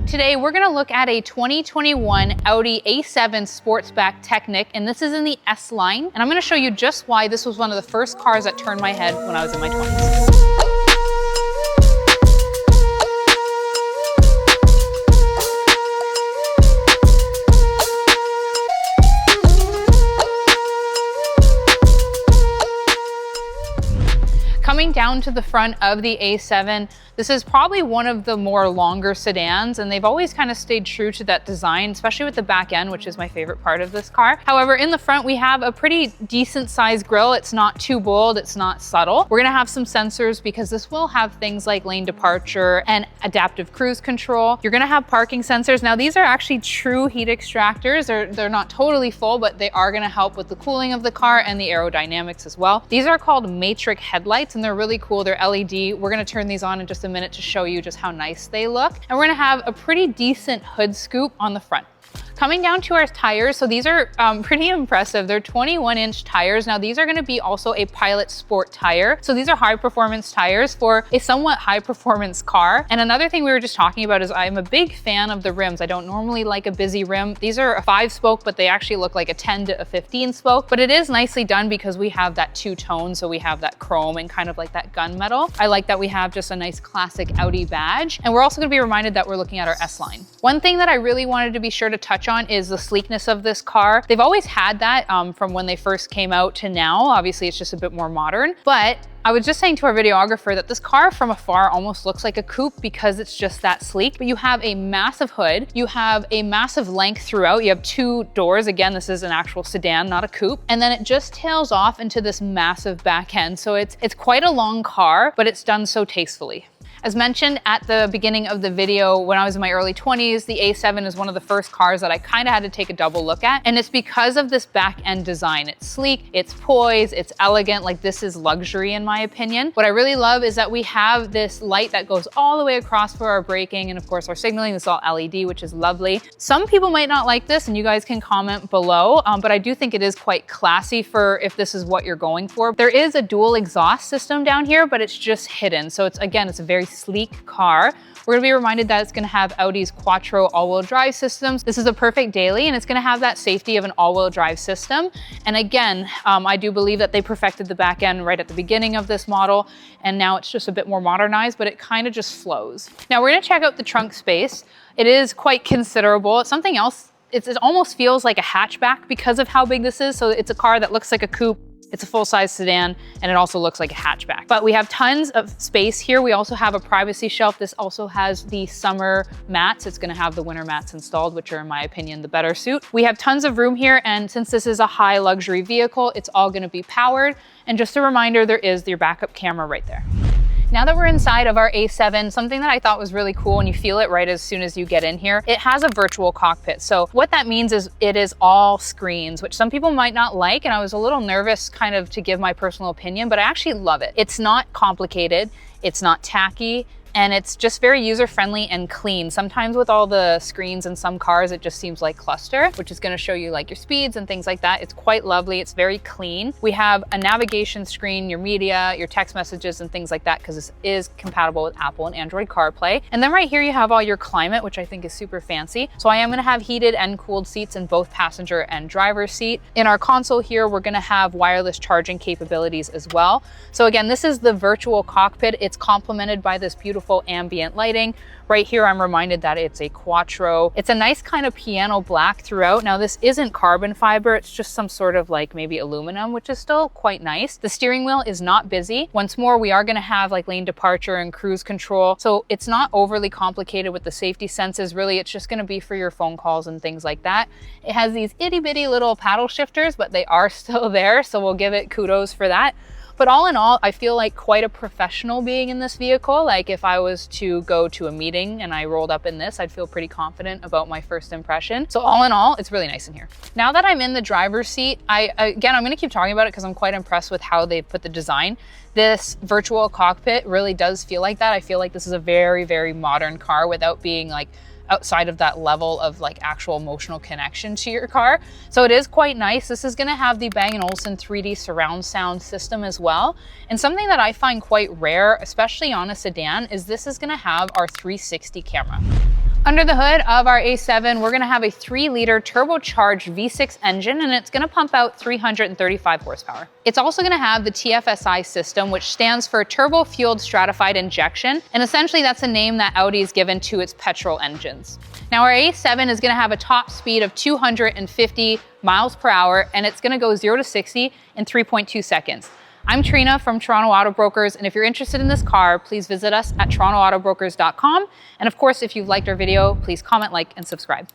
Today we're gonna look at a 2021 Audi A7 Sportsback Technic, and this is in the S line. And I'm gonna show you just why this was one of the first cars that turned my head when I was in my 20s. Coming down to the front of the A7, this is probably one of the more longer sedans, and they've always kind of stayed true to that design, especially with the back end, which is my favorite part of this car. However, in the front, we have a pretty decent sized grille. It's not too bold, it's not subtle. We're gonna have some sensors because this will have things like lane departure and adaptive cruise control. You're gonna have parking sensors. Now, these are actually true heat extractors. They're not totally full, but they are gonna help with the cooling of the car and the aerodynamics as well. These are called matrix headlights, and they're really cool. They're LED. We're gonna turn these on in just a minute to show you just how nice they look. And we're gonna have a pretty decent hood scoop on the front. Coming down to our tires, so these are pretty impressive. They're 21-inch tires. Now, these are gonna be also a Pilot Sport tire. So these are high performance tires for a somewhat high performance car. And another thing we were just talking about is I'm a big fan of the rims. I don't normally like a busy rim. These are a 5-spoke, but they actually look like a 10 to a 15-spoke. But it is nicely done because we have that two-tone, so we have that chrome and kind of like that gunmetal. I like that we have just a nice classic Audi badge. And we're also gonna be reminded that we're looking at our S line. One thing that I really wanted to be sure to touch on is the sleekness of this car. They've always had that from when they first came out to now. Obviously, it's just a bit more modern, but I was just saying to our videographer that this car from afar almost looks like a coupe because it's just that sleek. But you have a massive hood, you have a massive length throughout, you have 2 doors. Again, this is an actual sedan, not a coupe. And then it just tails off into this massive back end. So it's quite a long car, but it's done so tastefully. As mentioned at the beginning of the video, when I was in my early 20s, the A7 is one of the first cars that I kind of had to take a double look at. And it's because of this back end design. It's sleek, it's poised, it's elegant. Like, this is luxury in my opinion. What I really love is that we have this light that goes all the way across for our braking, and of course our signaling. This is all LED, which is lovely. Some people might not like this, and you guys can comment below, but I do think it is quite classy for if this is what you're going for. There is a dual exhaust system down here, but it's just hidden. So it's a very sleek car. We're gonna be reminded that it's gonna have Audi's Quattro all-wheel drive systems. This is a perfect daily, and it's gonna have that safety of an all-wheel drive system. And again, I do believe that they perfected the back end right at the beginning of this model, and now it's just a bit more modernized, but it kind of just flows. Now we're gonna check out the trunk space. It is quite considerable. It's something else. It almost feels like a hatchback because of how big this is. So it's a car that looks like a coupe. It's a full-size sedan, and it also looks like a hatchback. But we have tons of space here. We also have a privacy shelf. This also has the summer mats. It's gonna have the winter mats installed, which are, in my opinion, the better suit. We have tons of room here, and since this is a high luxury vehicle, it's all gonna be powered. And just a reminder, there is your backup camera right there. Now that we're inside of our A7, something that I thought was really cool, and you feel it right as soon as you get in here, it has a virtual cockpit. So what that means is it is all screens, which some people might not like, and I was a little nervous kind of to give my personal opinion, but I actually love it. It's not complicated, it's not tacky, and it's just very user-friendly and clean. Sometimes with all the screens in some cars, it just seems like cluster, which is gonna show you like your speeds and things like that. It's quite lovely, it's very clean. We have a navigation screen, your media, your text messages and things like that, because this is compatible with Apple and Android CarPlay. And then right here you have all your climate, which I think is super fancy. So I am gonna have heated and cooled seats in both passenger and driver's seat. In our console here, we're gonna have wireless charging capabilities as well. So again, this is the virtual cockpit. It's complemented by this beautiful ambient lighting. Right here, I'm reminded that it's a Quattro. It's a nice kind of piano black throughout. Now, this isn't carbon fiber. It's just some sort of like maybe aluminum, which is still quite nice. The steering wheel is not busy. Once more, we are gonna have like lane departure and cruise control. So it's not overly complicated with the safety senses. Really, it's just gonna be for your phone calls and things like that. It has these itty bitty little paddle shifters, but they are still there. So we'll give it kudos for that. But all in all, I feel like quite a professional being in this vehicle. Like if I was to go to a meeting and I rolled up in this, I'd feel pretty confident about my first impression. So all in all, it's really nice in here. Now that I'm in the driver's seat, again, I'm gonna keep talking about it because I'm quite impressed with how they put the design. This virtual cockpit really does feel like that. I feel like this is a very, very modern car without being like outside of that level of like actual emotional connection to your car. So it is quite nice. This is gonna have the Bang & Olufsen 3D surround sound system as well. And something that I find quite rare, especially on a sedan, is this is gonna have our 360 camera. Under the hood of our A7, we're gonna have a 3-liter turbocharged V6 engine, and it's gonna pump out 335 horsepower. It's also gonna have the TFSI system, which stands for Turbo Fueled Stratified Injection, and essentially that's a name that Audi has given to its petrol engines. Now our A7 is gonna have a top speed of 250 miles per hour, and it's gonna go 0 to 60 in 3.2 seconds. I'm Trina from Toronto Auto Brokers, and if you're interested in this car, please visit us at torontoautobrokers.com. And of course, if you've liked our video, please comment, like, and subscribe.